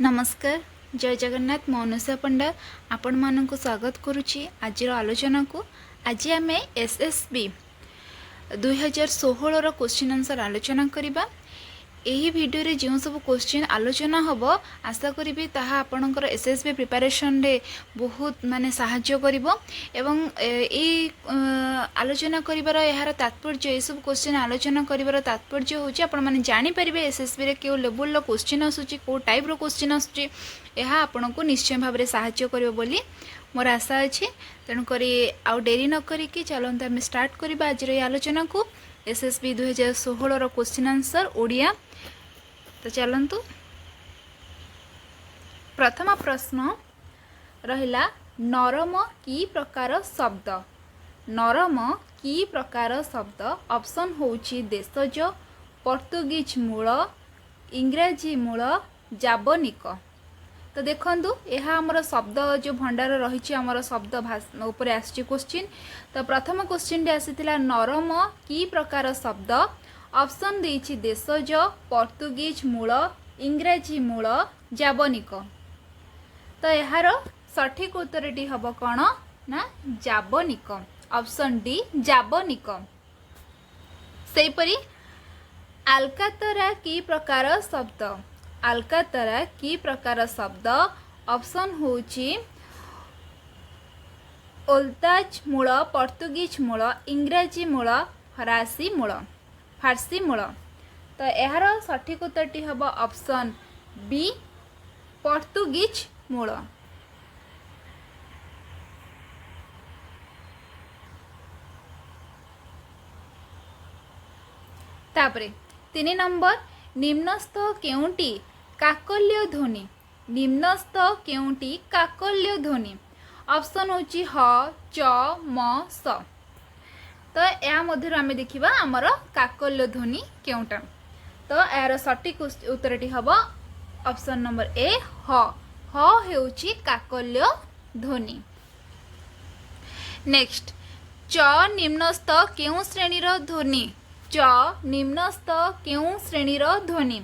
नमस्कार जय जगन्नाथ मु अनुषा पंडा आपण मानक स्वागत करुच्ची आज आलोचना को। आज आम एसएसबी 2016 क्वेश्चन आंसर आलोचना करबा। यही वीडियो रे जो सब क्वेश्चन आलोचना हबो आशा करी ताहा आपणकर एसएसबी प्रिपरेशन रे बहुत माने सहाय्य करिवो एवं ए आलोचना करिवार यार तात्पर्य ये सब क्वेश्चन आलोचना करिवार तात्पर्य होची आपण माने जानि परिबे एसएसबी रे केउ लेवल लो क्वेश्चन आसुची को टाइप रो क्वेश्चन आसुची यह आपनको निश्चय भाव में सहाय्य करिवो बोली मोर आशा अछि। तेणु करी आउ डेरी न करिकी चलंतु आम स्टार्ट करबा आज रे आलोचना को। एसएसबी 2016 रो क्वेश्चन आंसर ओडिया। तो चलंतु प्रथम प्रश्न रहिला नरम की प्रकार शब्द। नरम की प्रकार शब्द ऑप्शन होची देशज, पोर्तुगीज मूल, इंग्रजी मूल, जाबनिक। तो देखंतु यह आमर शब्द जो भंडार रही आमर शब्द ऊपर आसी क्वेश्चन। तो प्रथम क्वेश्चन आसीथिला नरम की प्रकार शब्द ऑप्शन देछि देशज, पोर्तुगीज मूल, इंग्रजी मूल, जाबनिक। तो यार सठिक उत्तरटी हम कौन ना जाबनिक ऑप्शन डी जाबनिक। सेपरी आलकातरा की प्रकार शब्द। आलकातरा की प्रकार शब्द ऑप्शन होची ओल्ताज मूल, पोर्तुगीज मूल, इंग्रजी मूल, फरासी मूल, फारसी मूल। तो यार सठिक उत्तरटी हम ऑप्शन बी पोर्तुगीज मूल। तापरे 3 नंबर निम्नस्थ केउंटी काकल्य ध्वनि। निम्नस्थ केउंटी काकल्य ध्वनि ऑप्शन होची ह, च, म, स। तो या मध्य आम देखा आमर काकल्य ध्वनि केउटा। तो यार सठिक उत्तरटी हम ऑप्शन नंबर ए ह। ह हेउची काकल्य ध्वनि। नेक्स्ट च निम्नस्थ केउ श्रेणीर ध्वनि। च निम्नस्थ केउ श्रेणीर ध्वनि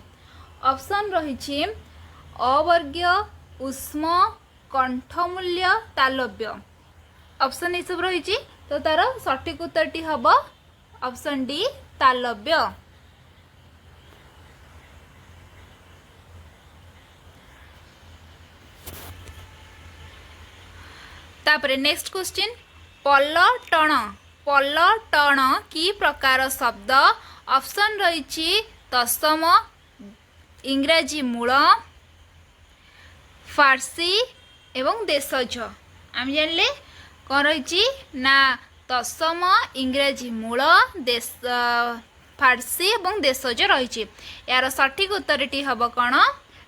ऑप्शन रही अवर्गीय, उष्म, कंठमूल्य, तालव्य। ऑप्शन ये सब रही। तो तार सठिक उत्तरटी हम ऑप्शन डी तालव्य। तापरे नेक्स्ट क्वेश्चन पलटण। पलटण की प्रकार शब्द ऑप्शन रही तत्सम, इंग्रजी मूल, फारसी एवं देशज। आम जानले कौन रही ना तत्सम, इंग्रजी मूल, देश फारसी एवं देशज रही। यार सठिक उत्तरटी हम कौन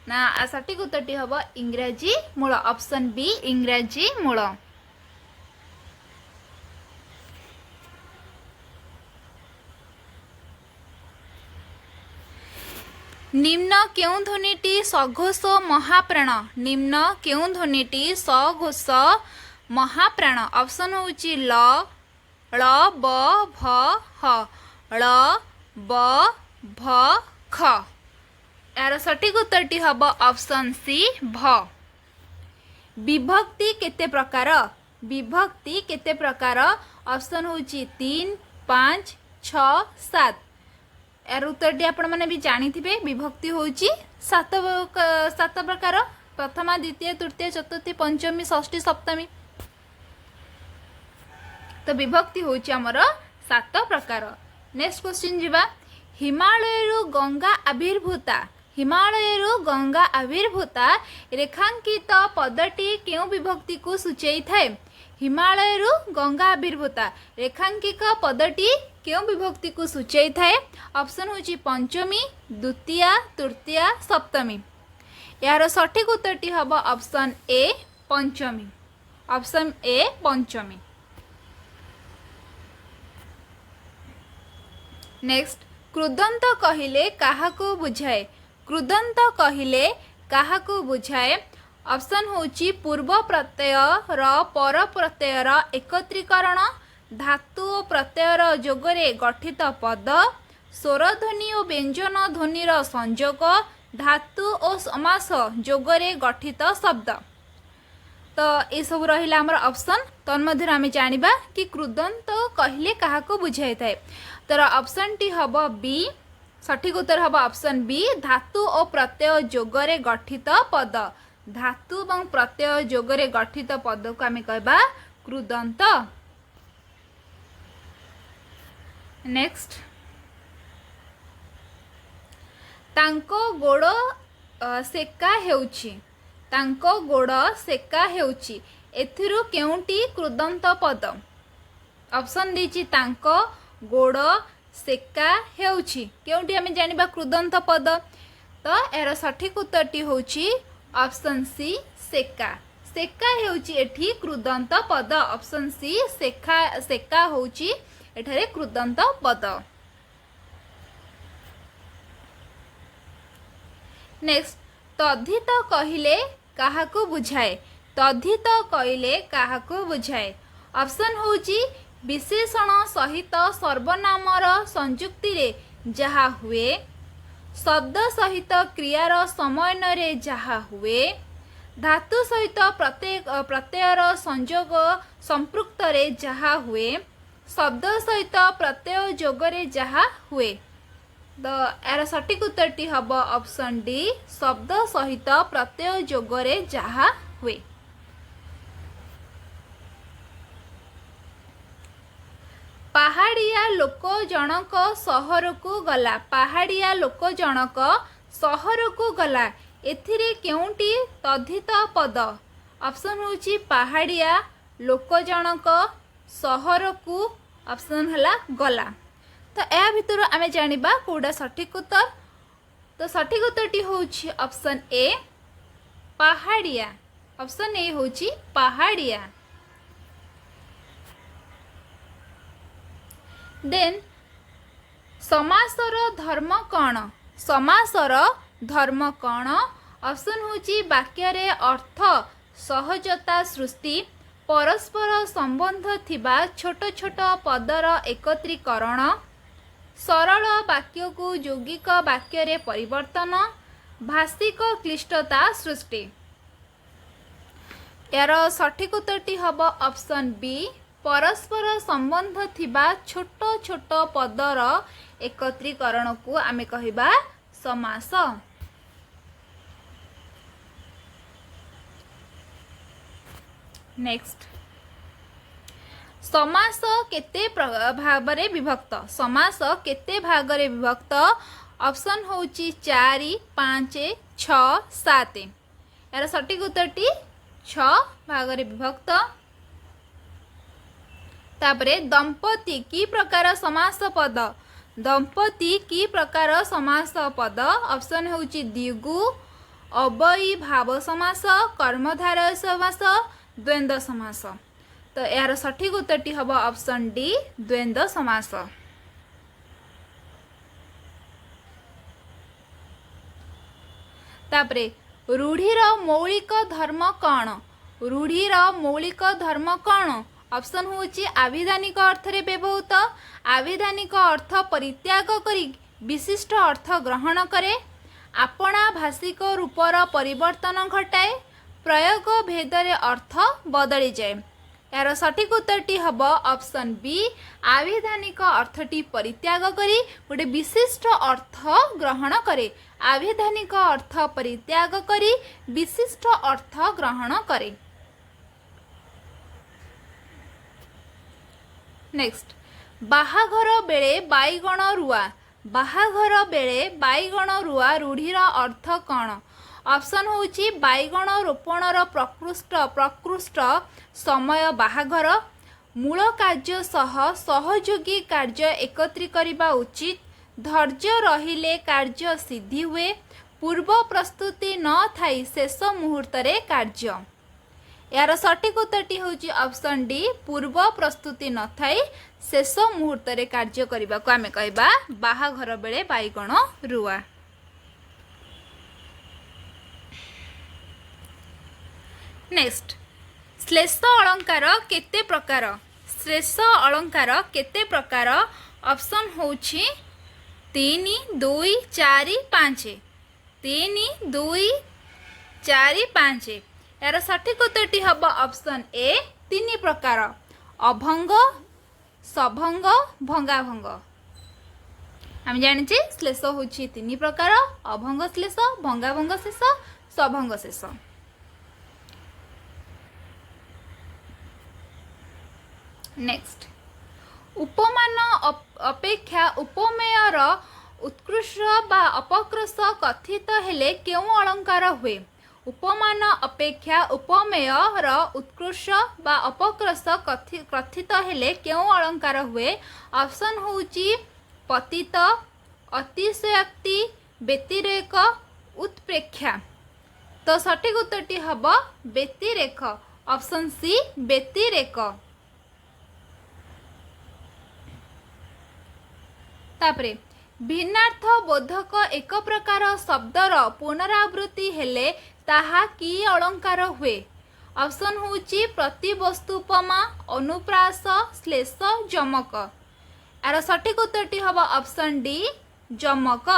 ना सठिक उत्तरटी हम इंग्रजी मूल ऑप्शन बी इंग्रजी मूल। निम्न केउ ध्वनिटी सघोष महाप्राण। निम्न केउ ध्वनिटी सघोष महाप्राण ऑप्शन होची ल, ळ, ब, भ, ह। ळ, ब, भ, ख। यार सठिक उत्तरटी हम ऑप्शन सी भ। विभक्ति केते प्रकार। विभक्ति केते प्रकार ऑप्शन होची 3, 5, 6, 7। यार उत्तरटी आपण माने भी जानिथिबे विभक्ति होची 7 प्रकार। प्रथमा, द्वितीय, तृतीय, चतुर्थी, पंचमी, षष्ठी, सप्तमी। तो विभक्ति होची हमर 7 प्रकार। नेक्स्ट क्वेश्चन जीवा हिमालयरु गंगा आविर्भूता। हिमालयरु गंगा आविर्भूता रेखांकित पदटी केउ विभक्ति को सूचई थाए। हिमालयरु गंगा आविर्भूता रेखांकित पदटी क्यों विभक्ति को सूचई थाए। ऑप्शन होची पंचमी, द्वितीय, तृतीय, सप्तमी। यार सठिक उत्तरटी हम ऑप्शन ए पंचमी। ऑप्शन ए पंचमी। नेक्स्ट क्रुदंत कहिले काहाको बुझाए। क्रुदंत कहिले काहाको बुझाए ऑप्शन होची पूर्व प्रत्यय र पर प्रत्ययर एकत्रीकरण, धातु और प्रत्ययर जोगरे गठित पद, स्वरध्वनि और व्यंजन ध्वनिर संयोग, धातु और समास जोगरे गठित शब्द। तो ये सब रहिला हमर ऑप्शन। तन्मध्य आम जानिबा कि कृदंत कहले काहाको बुझाई थाए। तर ऑप्शन टी हबो बी, सठिक उत्तर हबो ऑप्शन बी, धातु और प्रत्यय जोगरे गठित पद। धातु और प्रत्यय जोगरे गठित पद को आम कहबा कृदंत। नेक्स्ट, तांको गोड़ सेका हेउछि, तांको गोड़ सेका हेउछि, एथिरु केउंटी कृदंत पद। ऑप्शन देछि तांको गोड़ सेका हेउछि, केउंटी आमे जानिबा कृदंत पद। तो एरा सठिक उत्तरटी होछि ऑप्शन सी, सेका। सेका हेउछि एठी कृदंत पद। ऑप्शन सी, सेका होछि एठारे कृदंत पद। नेक्स्ट, तद्धित कहिले काहाको बुझाए, तद्धित कहिले काहाको बुझाए। ऑप्शन होछि विशेषण सहित सर्वनामर संयुक्ति रे जहा हुए, शब्द सहित क्रियार समन्वय जहा हुए, धातु सहित प्रत्ययर संयोग संपृक्त रे जहा हुए, शब्द सहित प्रत्यय जोगरे जहा हुए। तो यार सठिक उत्तरटी हब ऑप्शन डी, शब्द सहित प्रत्यय जोगरे जहा हुए। पहाड़िया लोक जनक सहर को गला, पहाड़िया लोक जनक सहर को गला, एथिरे केउंटी तद्धित पद। ऑप्शन होची पहाड़िया लोक जनक सहर को, ऑप्शन हला गला। तो या भितर आमे जानिबा कोडा सठिक उत्तर। तो सठिक उत्तरटी होची option A, Pahadiya. Option A होची पहाड़िया। देन समासर धर्म कौन, समासर धर्म कौन। ऑप्शन होची वाक्य रे अर्थ सहजता सृष्टि, परस्पर संबंध थिबा छोट छोट पदर एकत्रीकरण, सरल वाक्य को यौगिक वाक्य रे परिवर्तन, भाषिक क्लिष्टता सृष्टि। यार सठिक उत्तरटी हब ऑप्शन बी, परस्पर संबंध थिबा छोट छोट पदर एकत्रीकरण को आमे कहिबा समास। नेक्स्ट, समास केते भागरे विभक्त, समास केते भागरे विभक्त। ऑप्शन होची 4, 5, 6, 7। यार सठिक उत्तरटी 6 भागरे विभक्त। तापरे दंपति की प्रकार समास पद, दंपति की प्रकार समास पद। ऑप्शन होची द्विगु, अवयी भाव समास, कर्मधारय समास, द्वंद्व समास। तो यार सठिक उत्तरटी हब ऑप्शन डी, द्वंद्व समास। तापरे रूढ़ीर मौलिक धर्म कौन, रूढ़ीर मौलिक धर्म कौन। ऑप्शन होची आविधानिक अर्थ रे व्यवहृत, आविधानिक अर्थ परित्याग करी विशिष्ट अर्थ ग्रहण करे, आपणा भाषिक रूपर परिवर्तन घटाए, प्रयोग भेदरे अर्थ बदली जाए। यार सठिक उत्तरटी हब ऑप्शन बी, आविधानिक अर्थटी परित्याग करी गोटे विशिष्ट अर्थ ग्रहण करे, आविधानिक अर्थ परित्याग करी विशिष्ट अर्थ ग्रहण करे। नेक्स्ट, बाहाघर बेले बाईगण रुआ, बाहाघर बेले बाईगण रुआ रूढ़ीर अर्थ कौन। ऑप्शन होची बाईगण रोपणर प्रकृष्ट समय बाहाघर, मूल कार्य सह सहयोगी कार्य एकत्री करिबा उचित, धैर्य रहिले कार्य सिद्धि हुए, पूर्व प्रस्तुति न थाई शेष मुहूर्त रे कार्य। यार सठिक उत्तरटी होची ऑप्शन डी, पूर्व प्रस्तुति न थाई शेष मुहूर्त रे कार्य करिबा को आमे कहबा बाहाघर बेले बाईगण रुआ। नेक्स्ट, श्लेष अलंकार केते प्रकार, श्लेष अलंकार केते प्रकार। ऑप्शन होची 3, 2, 4, 5। 3 2 4 5 यार सठिक उत्तरटी हम ऑप्शन ए 3 प्रकार अभंग सभंग भंगाभंग आम जाने श्लेष हूँ 3 प्रकार अभंग श्लेष भंगाभंग शेष सभंग शेष। नेक्स्ट उपमान अपेक्षा उपमेयर उत्कृष्ट बा अपकृष्ट कथित हेले केउं अलंकार हुए। उपमान अपेक्षा उपमेयर उत्कृष्ट बा अपकृष्ट कथित हेले केउं अलंकार हुए। ऑप्शन होउची पतित अतिशयोक्ति व्यतिरेक उत्प्रेक्षा। तो सठिक उत्तरटी हम व्यतिरेक ऑप्शन सी व्यतिरेक। तापरे भिन्नार्थ बोधक एक प्रकार शब्दर पुनरावृत्ति हेले ताहा की अलंकार हुए। ऑप्शन होची प्रतिवस्तुपमा अनुप्रास श्लेष जमक। यार सठिक उत्तरटी हम ऑप्शन डी जमक।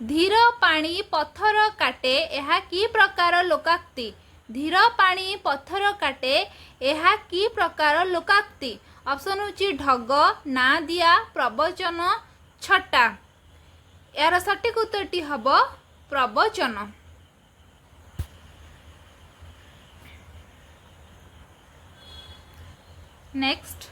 धीर पानी पत्थर काटे यह की प्रकार लोकाक्ति। धीर पानी पत्थर काटे यह की प्रकार लोकाक्ति। ऑप्शन होची ढग ना दिया प्रवचन छटा। यार सठिक उत्तरटी हम प्रवचन। नेक्स्ट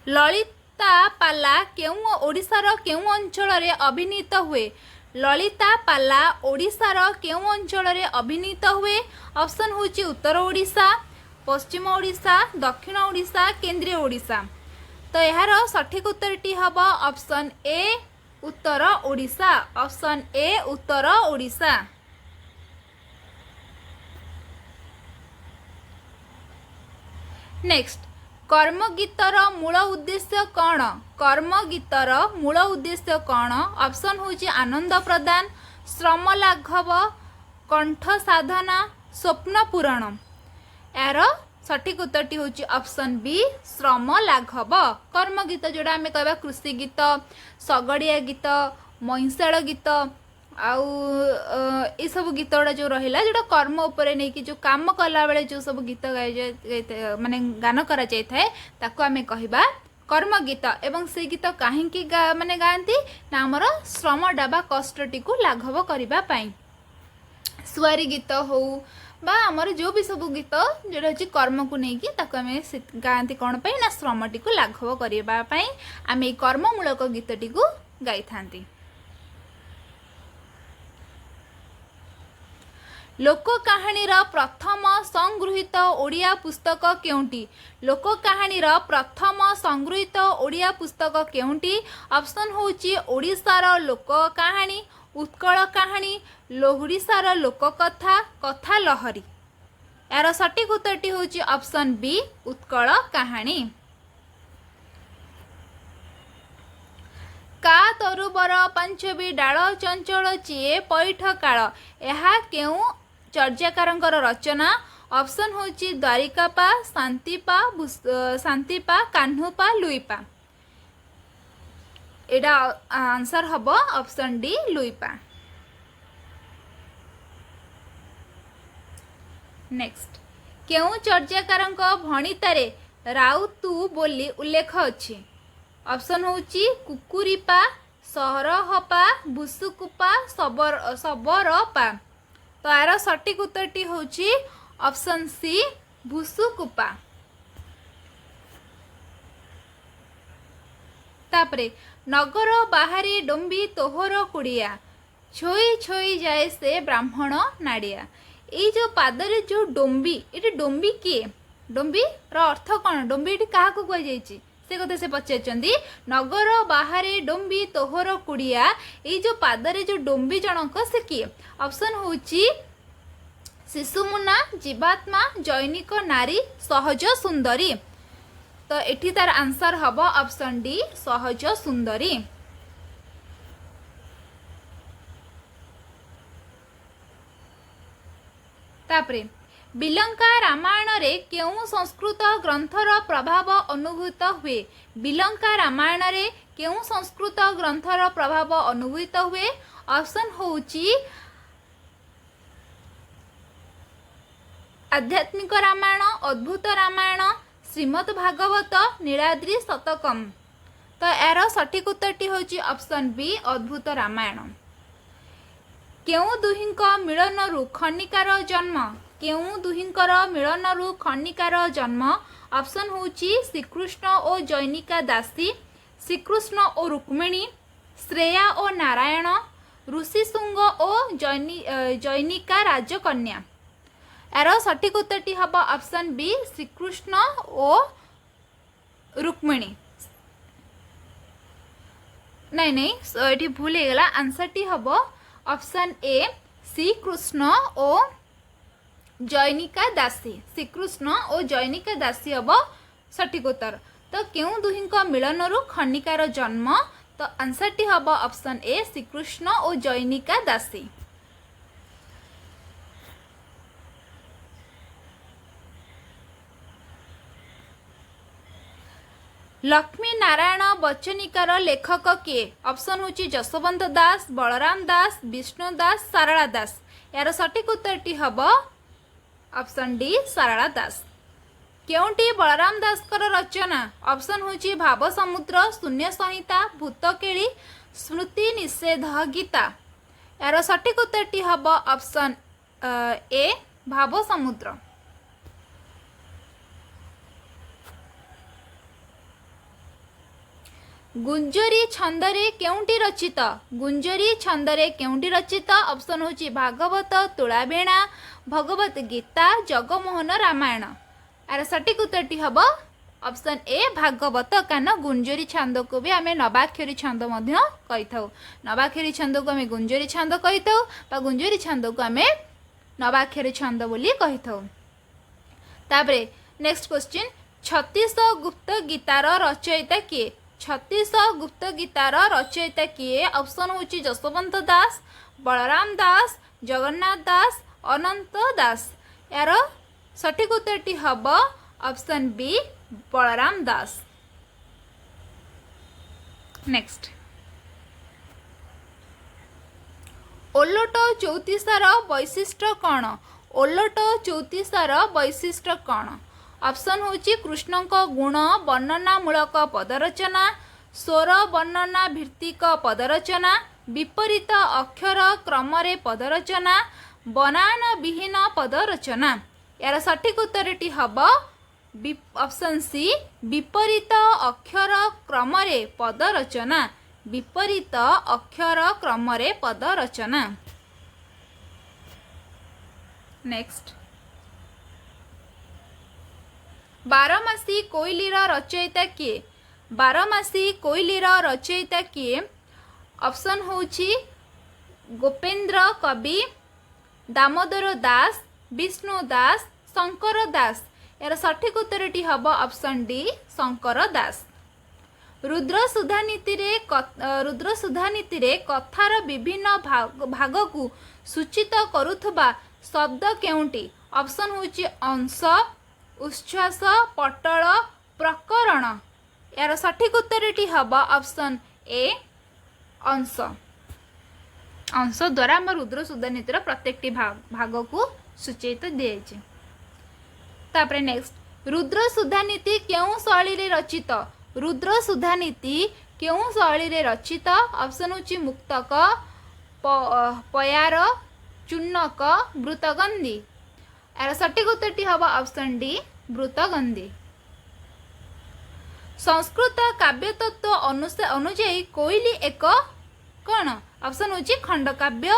ललिता पाला केउं ओडिशार केउं अंचल रे अभिनीत हुए। ललिता पाला ओडिशार केउं अंचल रे अभिनीत हुए। ऑप्शन होची उत्तर ओडिशा पश्चिम ओडिशा दक्षिण ओडिशा केंद्रीय ओडिशा। तो यार सठिक उत्तरटी हम option A Uttar Odisha. Option A Uttar Odisha. Next कर्म गीतर मूल उद्देश्य कौन। कर्म गीतर मूल उद्देश्य कौन। ऑप्शन होची आनंद प्रदान श्रम लाघव कंठ साधना स्वप्न पूरण। यार सठिक उत्तरटी होची ऑप्शन बी श्रम लाघव। कर्म गीत जोड़ा आम कह कृषि गीत सगड़िया गीत मईसाड़ गीत आउ ये सब गीत गुड़ा जो रहा जोटा कर्म उपरे नहीं कि जो काम कला बेले जो सब गीत गाई माने गान करा जाय थाए ताको आमे कहबा कर्म गीत। एवं से गीत कहीं माने गाती ना आमर श्रमटा बा कष्टटी को लाघव करबा पई। सुआरी गीत हो बा आमर जो भी सब गीत जोटा होची कर्म को नहीं कि ताको आमे गाती कौन पई ना श्रमटी को लाघव करबा पई आमे कर्ममूलक गीतटी को गाई थांती। लोक कहानी प्रथम संगृहीत ओडिया पुस्तक केउंटी। लोक कहानी प्रथम संगृहीत ओडिया पुस्तक केउंटी। ऑप्शन होची ओडिशार लोक कहानी उत्कल कहानी लोहड़ीसार लोक कथा कथा लहरी। यार सठिक उत्तरटी होची ऑप्शन बी उत्कल कहानी। का तरुबर पंचबी डाल चंचल चिए पैठ काल यह केउं चर्याकारंकर रचना। ऑप्शन होची द्वारिकापा शांतिपा कान्हुपा लुईपा। एडा आंसर हम ऑप्शन डी लुईपा। नेक्स्ट केउं चर्याकारंक भणितारे राउतु बोली उल्लेख अछि। ऑप्शन होची कुकुरीपा सरहपा बुसुकुपा सबरपा। तो यार सठिक उत्तरटी होची ऑप्शन सी भुसुकुपा। तापरे नगर बाहरी डोंबी तोहर कुड़िया छोई छोई जाए से ब्राह्मण नाड़िया। ये जो पादरे जो डोंबी ये डोंबी किए डोंबी अर्थ कौन डोंबी क्या कहुई से कथा से पचार नगर बाहरे डोंबी तोहर कुड़िया ये जो पादरे जो डोंबी जनक से किए। ऑप्शन होची शिशुमुना जीवात्मा जैनिक नारी सहज सुंदरी। तो एठी तार आंसर हम ऑप्शन डी सहज सुंदरी। तापरे ବିଲଙ୍କା ରାମାୟଣରେ କେଉଁ ସଂସ୍କୃତ ଗ୍ରନ୍ଥର ପ୍ରଭାବ ଅନୁଭୂତ ହୁଏ? ବିଲଙ୍କା ରାମାୟଣରେ କେଉଁ ସଂସ୍କୃତ ଗ୍ରନ୍ଥର ପ୍ରଭାବ ଅନୁଭୂତ ହୁଏ? ଅପସନ୍ ହେଉଛି ଆଧ୍ୟାତ୍ମିକ ରାମାୟଣ, ଅଦ୍ଭୁତ ରାମାୟଣ, ଶ୍ରୀମଦ୍ ଭାଗବତ, ନୀଳାଦ୍ରି ଶତକମ୍। ତ ଏହାର ସଠିକ ଉତ୍ତରଟି ହେଉଛି ଅପସନ୍ ବି ଅଦ୍ଭୁତ ରାମାୟଣ। କେଉଁ ଦୁହିଁଙ୍କ ମିଳନରୁ ଖନିକାର ଜନ୍ମ? କେଉଁ ଦୁହିଁଙ୍କର ମିଳନରୁ ଖନିକାର ଜନ୍ମ? ଅପସନ୍ ହେଉଛି ଶ୍ରୀକୃଷ୍ଣ ଓ ଜୈନିକା ଦାସୀ, ଶ୍ରୀକୃଷ୍ଣ ଓ ରୁକ୍ମିଣୀ, ଶ୍ରେୟା ଓ ନାରାୟଣ, ଋଷିଶୃଙ୍ଗ ଓ ଜୈନିକା ରାଜକନ୍ୟା। ଏହାର ସଠିକ ଉତ୍ତରଟି ହେବ ଅପସନ୍ ବି ଶ୍ରୀକୃଷ୍ଣ ଓ ରୁକ୍ମିଣୀ। ନାଇଁ ଏଠି ଭୁଲ ହେଇଗଲା, ଆନ୍ସରଟି ହେବ ଅପସନ୍ ଏ ଶ୍ରୀକୃଷ୍ଣ ଓ ଜୈନିକା ଦାସୀ। ଶ୍ରୀକୃଷ୍ଣ ଓ ଜୈନିକା ଦାସୀ ହେବ ସଠିକ ଉତ୍ତର। ତ କେଉଁ ଦୁହିଁଙ୍କ ମିଳନରୁ ଖନିକାର ଜନ୍ମ? ତ ଆନ୍ସରଟି ହେବ ଅପସନ୍ ଏ ଶ୍ରୀକୃଷ୍ଣ ଓ ଜୈନିକା ଦାସୀ। ଲକ୍ଷ୍ମୀ ନାରାୟଣ ବଚନିକାର ଲେଖକ କିଏ? ଅପସନ୍ ହେଉଛି ଯଶୋବନ୍ତ ଦାସ, ବଳରାମ ଦାସ, ବିଷ୍ଣୁ ଦାସ, ସାରଳା ଦାସ। ଏହାର ସଠିକ ଉତ୍ତରଟି ହେବ ଅପସନ୍ ଡି ସାରଳା ଦାସ। କେଉଁଟି ବଳରାମ ଦାସଙ୍କର ରଚନା? ଅପସନ୍ ହେଉଛି ଭାବ ସମୁଦ୍ର, ଶୂନ୍ୟ ସଂହିତା, ଭୂତକେଳି, ସ୍ମୃତି ନିଷେଧ ଗୀତା। ଏହାର ସଠିକ ଉତ୍ତରଟି ହେବ ଅପସନ୍ ଏ ଭାବ ସମୁଦ୍ର। ଗୁଞ୍ଜରୀ ଛନ୍ଦରେ କେଉଁଟି ରଚିତ? ଗୁଞ୍ଜରୀ ଛନ୍ଦରେ କେଉଁଟି ରଚିତ? ଅପସନ୍ ହେଉଛି ଭାଗବତ, ତୁଳାବେଣା, ଭଗବତ ଗୀତା, ଜଗମୋହନ ରାମାୟଣ। ଏହାର ସଠିକ ଉତ୍ତରଟି ହେବ ଅପସନ୍ ଏ ଭାଗବତ, କାରଣ ଗୁଞ୍ଜରୀ ଛନ୍ଦକୁ ବି ଆମେ ନବାକ୍ଷରୀ ଛନ୍ଦ ମଧ୍ୟ କହିଥାଉ। ନବାକ୍ଷରୀ ଛନ୍ଦକୁ ଆମେ ଗୁଞ୍ଜରୀ ଛନ୍ଦ କହିଥାଉ ବା ଗୁଞ୍ଜରୀ ଛନ୍ଦକୁ ଆମେ ନବାକ୍ଷରୀ ଛନ୍ଦ ବୋଲି କହିଥାଉ। ତାପରେ ନେକ୍ସଟ କ୍ୱେଶ୍ଚିନ୍, ଛତିଶ ଗୁପ୍ତ ଗୀତାର ରଚୟିତା କିଏ? ଛତିଶ ଗୁପ୍ତ ଗୀତାର ରଚୟିତା କିଏ? ଅପସନ୍ ହେଉଛି ଯଶୋବନ୍ତ ଦାସ, ବଳରାମ ଦାସ, ଜଗନ୍ନାଥ ଦାସ, ଅନନ୍ତ ଦାସ। ଏହାର ସଠିକ ଉତ୍ତରଟି ହେବ option B Balaram Das. Next, ଓଲଟ ଚଉତିଶାର ବୈଶିଷ୍ଟ୍ୟ କ'ଣ? ଓଲଟ ଚଉତିଶାର ବୈଶିଷ୍ଟ୍ୟ କ'ଣ? ଅପସନ୍ ହେଉଛି କୃଷ୍ଣଙ୍କ ଗୁଣ ବର୍ଣ୍ଣନାମୂଳକ ପଦରଚନା, ସ୍ୱର ବର୍ଣ୍ଣନା ଭିତ୍ତିକ ପଦରଚନା, ବିପରୀତ ଅକ୍ଷର କ୍ରମରେ ପଦରଚନା, ବନାନ ବିହୀନ ପଦରଚନା। ଏହାର ସଠିକ ଉତ୍ତରଟି ହେବ ଅପସନ୍ ସି ବିପରୀତ ଅକ୍ଷର କ୍ରମରେ ପଦରଚନା। ବିପରୀତ ଅକ୍ଷର କ୍ରମରେ ପଦରଚନା। ନେକ୍ସଟ, ବାରମାସୀ କୋଇଲିର ରଚୟିତା କିଏ? ବାରମାସୀ କୋଇଲିର ରଚୟିତା କିଏ? ଅପସନ୍ ହେଉଛି ଗୋପେନ୍ଦ୍ର କବି, ଦାମୋଦର ଦାସ, ବିଷ୍ଣୁ ଦାସ, ଶଙ୍କର ଦାସ। ଏହାର ସଠିକ ଉତ୍ତରଟି ହେବ ଅପସନ୍ ଡି ଶଙ୍କର ଦାସ। ରୁଦ୍ରସୁଧାନୀତିରେ କଥାର ବିଭିନ୍ନ ଭାଗକୁ ସୂଚିତ କରୁଥିବା ଶବ୍ଦ କେଉଁଟି? ଅପସନ୍ ହେଉଛି ଅଂଶ, ଉଚ୍ଛ୍ୱାସ, ପଟଳ, ପ୍ରକରଣ। ଏହାର ସଠିକ ଉତ୍ତରଟି ହେବ ଅପସନ୍ ଏ ଅଂଶ। ଅଂଶ ଦ୍ୱାରା ଆମ ରୁଦ୍ରସୁଧାନୀତିର ପ୍ରତ୍ୟେକଟି ଭାଗକୁ ସୂଚିତ ଦିଆଯାଇଛି। ତାପରେ ନେକ୍ସଟ, ରୁଦ୍ରସୁଧାନୀତି କେଉଁ ଶୈଳୀରେ ରଚିତ? ରୁଦ୍ରସୁଧାନୀତି କେଉଁ ଶୈଳୀରେ ରଚିତ? ଅପସନ୍ ହେଉଛି ମୁକ୍ତକ, ପୟାର, ଚୂର୍ଣ୍ଣକ, ବୃତ୍ତଗନ୍ଧି। ଏହାର ସଠିକ ଉତ୍ତରଟି ହେବ ଅପସନ୍ ଡି ବୃତ୍ତଗନ୍ଧି। ସଂସ୍କୃତ କାବ୍ୟତତ୍ତ୍ୱ ଅନୁଯାୟୀ କୋଇଲି ଏକ କ'ଣ? ଅପସନ୍ ହେଉଛି ଖଣ୍ଡକାବ୍ୟ,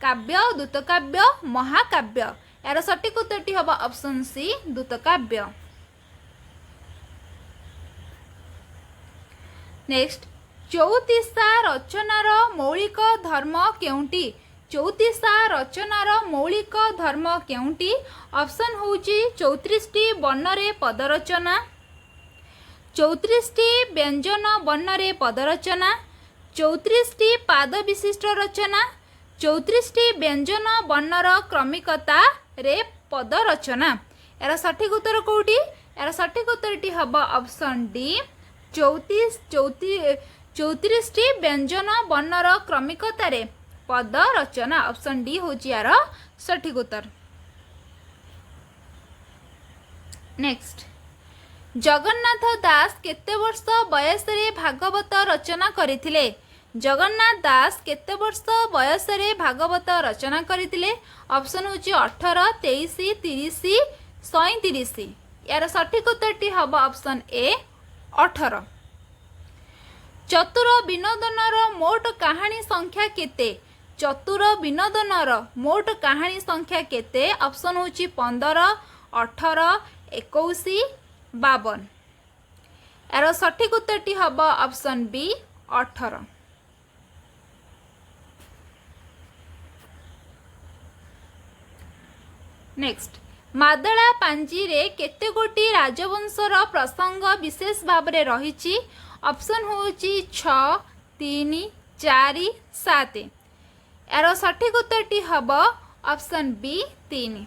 କାବ୍ୟ, ଦୂତକାବ୍ୟ, ମହାକାବ୍ୟ। ଏହାର ସଠିକ ଉତ୍ତରଟି ହେବ ଅପସନ୍ ସି ଦୂତକାବ୍ୟ। ନେକ୍ସଟ, ଚଉତିଶା ରଚନାର ମୌଳିକ ଧର୍ମ କେଉଁଟି? ଚଉତିଶା ରଚନାର ମୌଳିକ ଧର୍ମ କେଉଁଟି? ଅପସନ୍ ହେଉଛି 34ଟି ବର୍ଣ୍ଣରେ ପଦରଚନା, 34ଟି ବ୍ୟଞ୍ଜନ ବର୍ଣ୍ଣରେ ପଦରଚନା, 34ଟି ପାଦ ବିଶିଷ୍ଟ ରଚନା, 34ଟି ବ୍ୟଞ୍ଜନ ବର୍ଣ୍ଣର କ୍ରମିକତାରେ पद रचना। यार सठिक उत्तर कौटी? यार सठिक उत्तर हम ऑप्शन डी 34 टी व्यंजन वर्णर क्रमिकतार पद रचना। ऑप्शन डी हूँ यार सठिक उत्तर। नेक्स्ट, जगन्नाथ दास केते वर्ष बयस रे भागवत रचना करथिले? जगन्नाथ दास केते वर्ष बयस रे भागवत रचना करथिले? ऑप्शन हूँ 18, 23, 30, 37। यार सठिक उत्तर हम ऑप्शन ए 18। चतुर विनोदनर मोट कहानी संख्या केते? चतुर विनोदनर मोट कहानी संख्या केते? ऑप्शन हूँ 15, 18, 21, 52। यार सठिक उत्तर हम ऑप्शन बी 18। नेक्स्ट, मादला पांजी रे केते गोटी राजवंशर प्रसंग विशेष भाव में रही? ऑप्शन हूँ 6, 3, 4, 7। यार सठिक उत्तर हम ऑप्शन बी 3।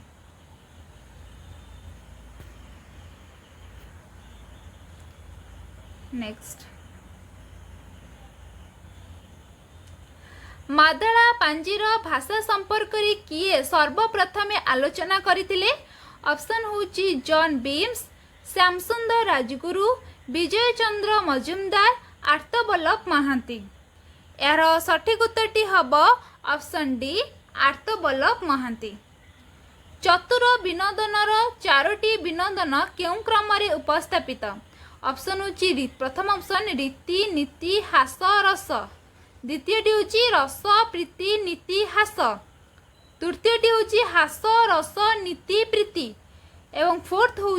नेक्स्ट, मादला पांजीर भाषा संपर्क रे किए सर्वप्रथमे आलोचना करथिले? ऑप्शन हूँ जॉन बीम्स, श्यामसुंदर राजगुरु, विजय चंद्र मजुमदार, आर्तबल्लभ महांती। यार सठिक उत्तर हम ऑप्शन डी आर्तबल्लभ महांती। चतुर विनोदनर 4टी विनोदन केउं क्रम रे उपस्थापित? ऑप्शन हूँ प्रथम ऑप्शन रीति, नीति, हास, रस। द्वितीयटी हूँ रस, प्रीति, नीति, हास। तृतीयटी हूँ हास, रस, नीति, प्रीति। एवं फोर्थ हूँ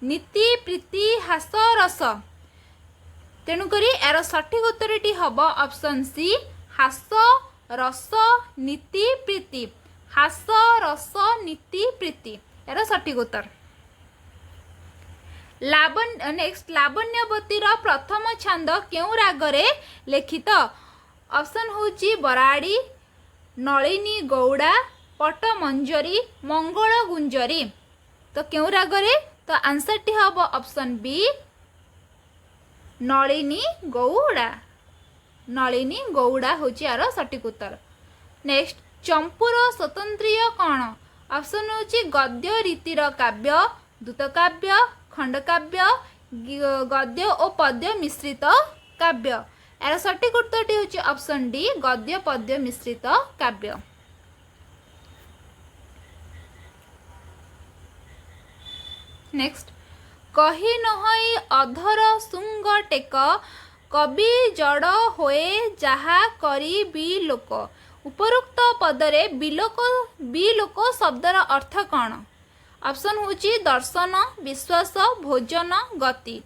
नीति, प्रीति, हास, रस। तेणुक यार सठिक उत्तर हम ऑप्शन सी हास, रस, नीति, प्रीति। हास, रस, नीति, प्रीति यार सठिक उत्तर। नेक्स्ट, लावण्यवतीर प्रथम छंद केउं रागरे लिखित? ऑप्शन हूँ बराड़ी, नलिनी गौड़ा, पटमंजरी, मंगल गुंजरी। तो केउं रागरे? तो आंसर टी हम ऑप्शन बी नलिनी गौड़ा। नलिनी गौड़ा हूँ यार सठिक उत्तर। नेक्स्ट, चंपूर स्वतंत्रीय कौन? ऑप्शन हूँ गद्य रीतिर काव्य, दूतकाव्य, खंडकाव्य, गद्य और पद्य मिश्रित काव्य। यार सठिक उत्तर हूँ ऑप्शन डी गद्य पद्य मिश्रित काव्य। नेक्स्ट, कही नहई अधर सुंग टेक, कवि जड़ होए जहा करी बिलोक। उपरोक्त पदरे बिलोक शब्दर अर्थ कौन? ऑप्शन हूँ दर्शन, विश्वास, भोजन, गति।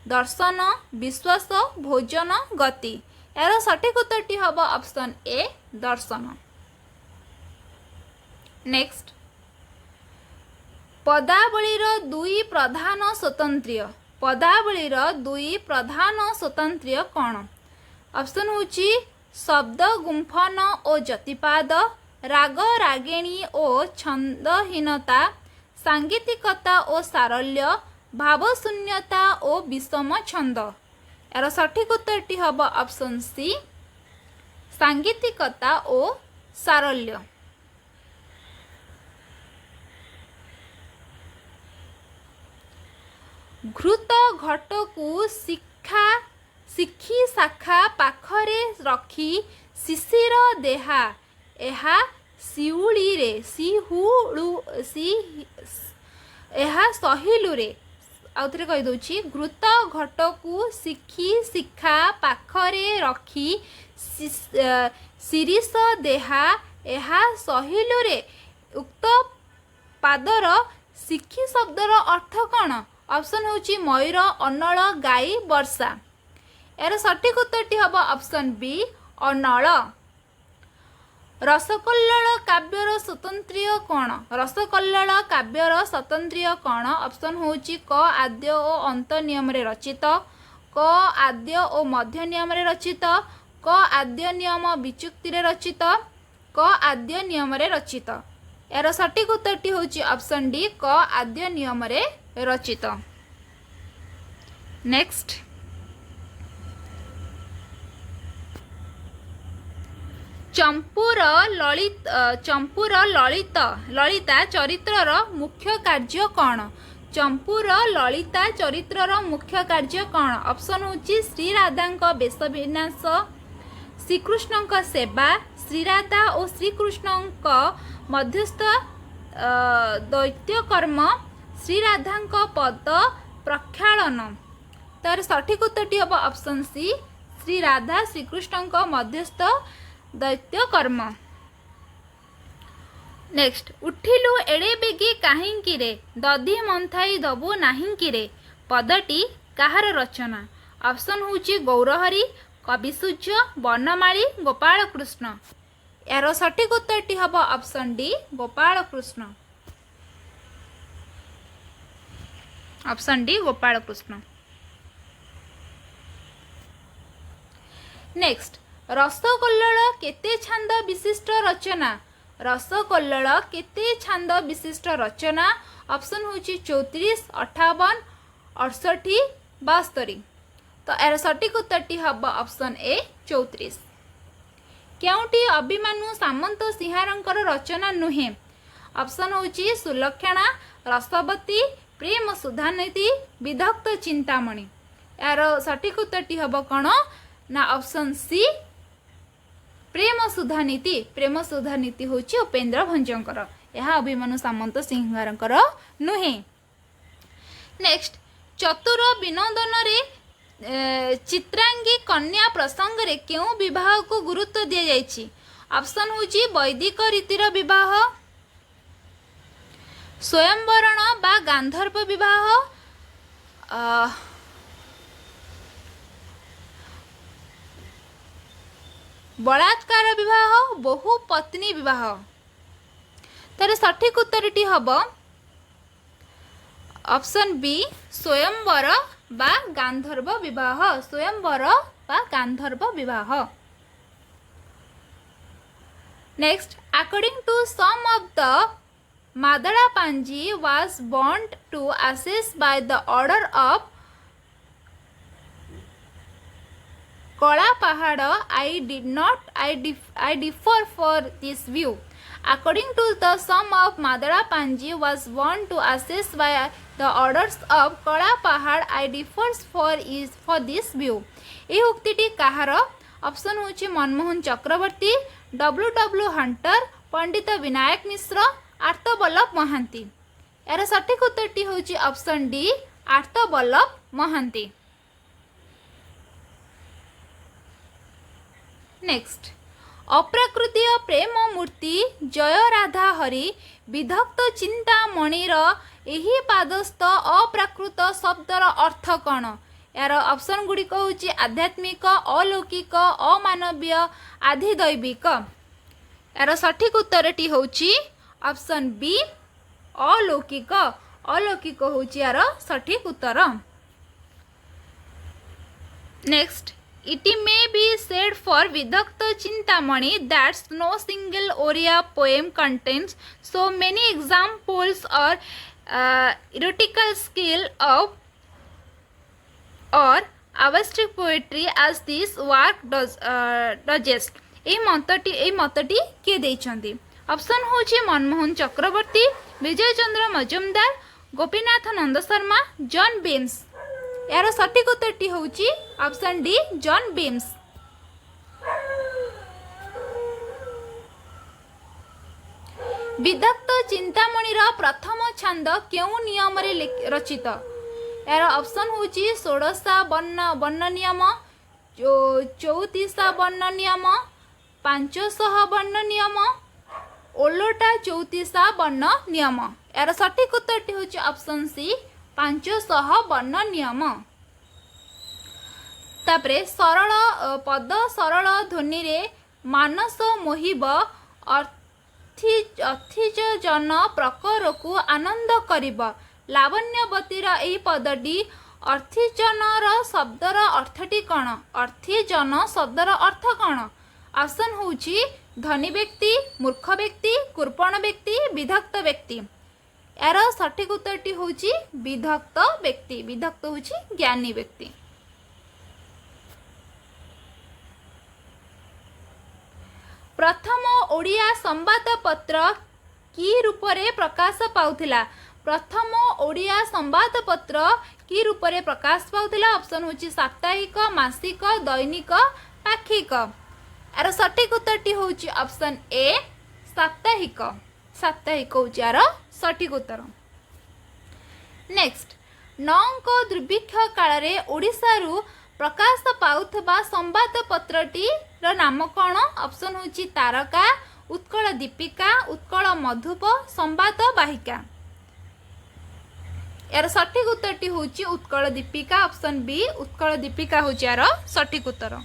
दर्शन, विश्वास, भोजन, गति। यार सठिक उत्तर हम ऑप्शन ए दर्शन। नेक्स्ट, पदावलीर दुई प्रधान स्वतंत्र्य। पदावलीर दुई प्रधान स्वतंत्र्य कौन? ऑप्शन हूँ शब्द गुंफन और जतिपाद, राग रागिणी और छंदहीनता, सांगीतिकता और सारल्य, भावशून्यता और विषम छंद। यार सठिक उत्तर हम ऑप्शन सी सांगीतिकता और सारल्य। घृत घट को शिखी शाखा पाखरे रखी शिशिर देहा एहा शिउली रे सहिलु रे। आउथरे कहि दउछि, घृत घट को शिखा पाखरे रखी शिरीष देहा एहा सहिलु रे। उक्त पादर शिखी शब्दर अर्थ कौन? ऑप्शन हूँ मयूर, अनल, गाई, वर्षा। यार सठिक उत्तर हम ऑप्शन बी अनल। रसकल्लोल काव्यर स्वतंत्र्य कौन? रसकल्लोल काव्यर स्वतंत्र्य कौन? ऑप्शन हूँ क आद्य और अंत नियम रे रचित, क आद्य और मध्य नियम रे रचित, क आद्य नियम विचुक्ति रे रचित, क आद्य नियम रे रचित। यार सठिक उत्तरटी होची ऑप्शन डी क आद्य नियम रे रचित। नेक्स्ट चंपूर ललिता चरित्रर मुख्य कार्य कौन? चंपूर ललिता चरित्रर मुख्य कार्य कौन? ऑप्शन होची श्री राधा बेश विन्यास, श्रीकृष्ण सेवा, श्रीराधा और श्रीकृष्ण मध्यस्थ दैत्य कर्म, श्रीराधा पद प्रक्षालन। तार सठिक उत्तरटी हम ऑप्शन सी श्रीराधा श्रीकृष्ण मध्यस्थ दैत्य कर्म। नेक्स्ट उठिलु एड़े बेगी काहिंकी रे दधी मंथाई दबु नाहिंकी रे पदटी काहार रचना? ऑप्शन होची गौरहरि, कविसूर्य, वर्णमाली, गोपाल कृष्ण। यार सठिक उत्तरटी हम option D Gopal Krishna. Option D Gopal Krishna. Next रसकल्लोल केते छंद विशिष्ट रचना? रसकल्लोल केते छंद विशिष्ट रचना? ऑप्शन होची 34, 58, 68, 72। तो यार सठिक उत्तरटी हम ऑप्शन ए 34। केउटी अभिमानु सामंत सिंहारंकर रचना नुहे? ऑप्शन होची सुलक्षणा, रसवती, प्रेम सुधानीति, विधक्त चिंतामणि। यार सठिक उत्तरटी हम कौन ना ऑप्शन सी प्रेम सुधानीति। प्रेम सुधानीति होची उपेन्द्र भंजकर, यह अभिमन्यु सामंत सिंहारंकर नुहे। नेक्स्ट चतुर विनोदन रे चित्रांगी कन्या प्रसंग रे क्यों विवाह को गुरुत्व दिया जायछि? ऑप्शन होची वैदिक रीतिर विवाह, स्वयंवरण बा गांधर्व विवाह, बलात्कार विवाह, बहु पत्नी विवाह। तार सठिक उत्तरटी हम ऑप्शन बी स्वयंवर बा गांधर्व विवाह। स्वयंवर बा गांधर्व विवाह। Next according to some of the Madalapanji was burnt to ashes by the order of Kala Pahada. I differ for this view. According to the some of Madalapanji was burned to ashes by the orders of Kala Pahad. I differs for this view. ये उक्तिटी कहार? Option होची मनमोहन चक्रवर्ती, W Hunter, पंडित विनायक मिश्र, आर्तवल्लभ महांती। यार सठिक उत्तरटी होची option D आर्तवल्लभ Mahanti. Next अप्राकृतीय प्रेम मूर्ति जय राधा हरि विधक्त चिंतामणिर एही पादस्थ अप्राकृत शब्दर अर्थ कौन? यार ऑप्शन गुड़िक होची आध्यात्मिक, अलौकिक, अमानवीय, आधिदैविक। यार सठिक उत्तरटी होची ऑप्शन बी अलौकिक। अलौकिक होची यार सठिक उत्तर। Next it may be said for Bidagdha Chintamani that's no single Oriya poem contains so many examples और erotical skill of or आवश्यक poetry as this work does। ए मतटी किए देइछन्ति? ऑप्शन होची मनमोहन चक्रवर्ती, विजय चंद्र मजुमदार, गोपीनाथ नंद शर्मा, जॉन बेम्स। यार सठिक उत्तरटी होची option D John Beames. Bidagdha चिंतामणिर प्रथम छंद केउ नियम रे रचित? यार ऑप्शन होची 16 वर्ण नियम, 34 वर्ण नियम, 500 वर्ण नियम, ओलोटा 34 वर्ण नियम। यार सठिक उत्तरटी होची ऑप्शन सी 500 वर्ण नियम। तापरे सरल पद सरल ध्वनि रे मानस मोहिब अथिज जन प्रकर को आनंद करिब। लावण्यवतीर एही पदटी अर्थिजनर शब्दर अर्थटी कौन? अर्थिजन शब्दर अर्थ कौन? ऑप्शन होची धनी व्यक्ति, मूर्ख व्यक्ति, कृपण व्यक्ति, विधक्त व्यक्ति। यार सठिक उत्तरटी होची विधक्त व्यक्ति। विधक्त होची ज्ञानी व्यक्ति। प्रथम ओडिया संवादपत्र कि रूपरे प्रकाश पाउथिला? प्रथम ओडिया संवादपत्र कि रूपरे प्रकाश पाउथिला? ऑप्शन होची साप्ताहिक, मासिक, दैनिक, पाक्षिक। यार सठिक उत्तरटी होची ऑप्शन ए साप्ताहिक। साप्ताहिक होची यार सठिक उत्तर। नेक्स्ट, नौंक दुर्भिक्ष काल रे ओडिसा रु प्रकाश पाउथबा संवादपत्रटी रो नाम कौन? ऑप्शन होची तारका, उत्कल दीपिका, उत्कल मधुप, संवाद वाहिका। यार सठिक उत्तरटी होची उत्कल दीपिका। ऑप्शन बी उत्कल दीपिका होची यार सठिक उत्तर।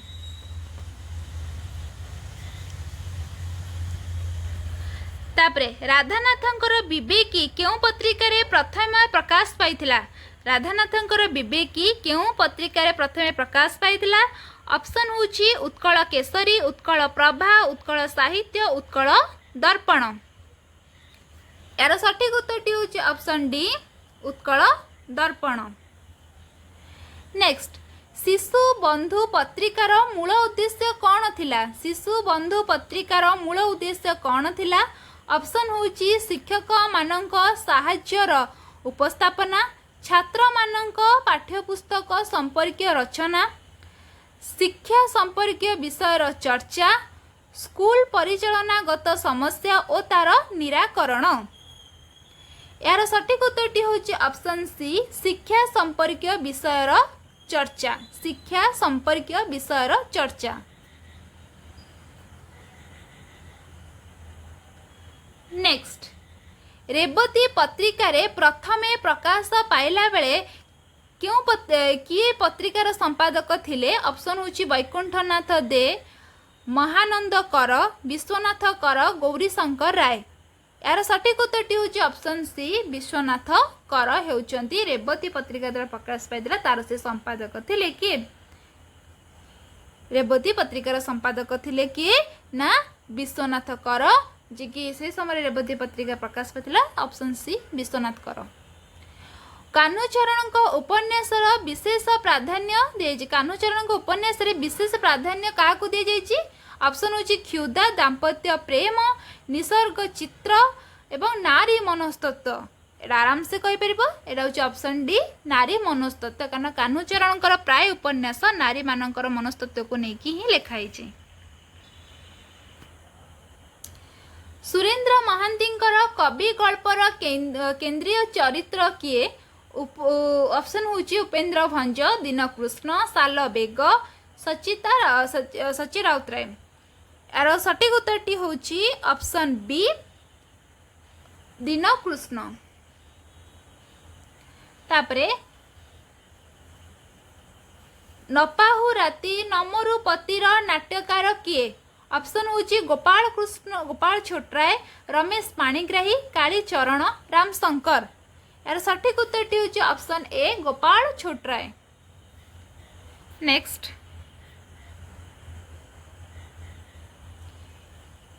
तापरे राधानाथंकर विवेकी केउ पत्रिका रे प्रथम प्रकाश पाइथिला? राधानाथंकर विवेकी केउ पत्रिका रे प्रथम प्रकाश पाइथिला? ऑप्शन होची उत्कल केसरी, उत्कल प्रभा, उत्कल साहित्य, उत्कल दर्पण। यार सठिक उत्तरटी होची ऑप्शन डी उत्कल दर्पण। नेक्स्ट, शिशु बंधु पत्रिकार मूल उद्देश्य कौन थिला? शिशु बंधु पत्रिकार मूल उद्देश्य कौन थिला? ऑप्शन होची शिक्षक मानक साहाय्यर उपस्थापना, छात्र मानक पाठ्यपुस्तक संपर्कीय रचना, शिक्षा संपर्कीय विषयर चर्चा, स्कूल परिचालनागत समस्या और तार निराकरण। यार सठिक उत्तरटी होची ऑप्शन सी शिक्षा संपर्कीय विषयर चर्चा। शिक्षा संपर्कीय विषयर चर्चा। नेक्स्ट, रेवती पत्रिका रे प्रथमे प्रकाश पाइला बेले किए पत्रिकार संपादक थिले? ऑप्शन होची वैकुंठनाथ दे, महानंद कर, विश्वनाथ कर, गौरीशंकर राय। यार सठिक उत्तरटी होची ऑप्शन सी विश्वनाथ कर हेउचंती रेवती पत्रिका द्वारा प्रकाश पाइला तार से संपादक थिले किए? रेवती पत्रिकार संपादक थिले किए ना विश्वनाथ कर, जे कि से समय रेवती पत्रिका प्रकाश पाइला। ऑप्शन सी विश्वनाथ कर। कान्हूचरण उपन्यासर विशेष प्राधान्य दिए? कान्हूचरण उपन्यास विशेष प्राधान्य क्या दि जाइए? ऑप्शन होची क्षुधा, दाम्पत्य प्रेम, निसर्ग चित्र एवं नारी मनस्तत्व। एटा आराम से कहि परिबो, एटा होची ऑप्शन डी नारी मनस्तत्व। कारण कान्हूचरण प्राय उपन्यास नारी मानकर मनस्तत्व को लेकिन ही लिखाई। सुरेंद्र महांतींकर कवि गल्पर केंद्रीय चरित्र किए? ऑप्शन होची उपेंद्र भंज, दीनकृष्ण, साल बेग, सची राउतराय। यार सठिक उत्तरटी होची ऑप्शन बी दीनकृष्ण। तापरे नपाहु राति नमरुपतिर नाट्यकार किए? ऑप्शन होची गोपाल छोटराय, रमेश पाणिग्राही, कालीचरण, रामशंकर। यार सठिक उत्तरटी होची option A Gopal Chhotray. Next,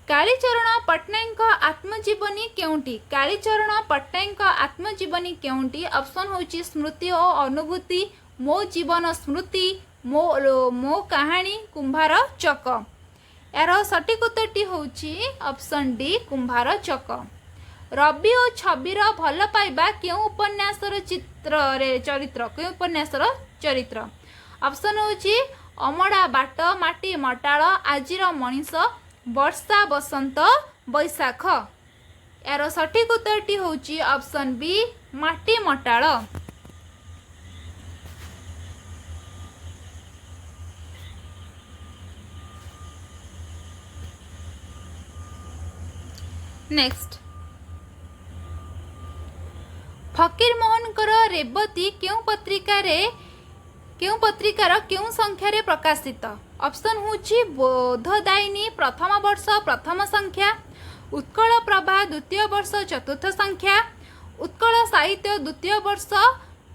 Kalicharan Pattnaik आत्मजीवनी केउंटी? कालीचरण पट्टनायक आत्मजीवनी केउंटी? ऑप्शन होची स्मृति और अनुभूति, मो जीवन स्मृति, मो कहानी, कुंभार चक। यार सठिक उत्तरटी होची ऑप्शन डी कुंभार चक। रवि और छबिर भल पाइबा केउ उपन्यासर चरित्र? केउ उपन्यासर चरित्र? ऑप्शन होची अमड़ा बाट, माटी मटाळ, आजिर मनीष, वर्षा बसंत बैशाख। यार सठिक उत्तरटी होची ऑप्शन बी माटी मटाळ। नेक्स्ट, फकीर मोहनकर रेवती केउ पत्रिकार केउ संख्या रे प्रकाशित? ऑप्शन होची बोधदायिनी प्रथम वर्ष प्रथम संख्या, उत्कल प्रभा द्वितीय वर्ष चतुर्थ संख्या, उत्कल साहित्य द्वितीय वर्ष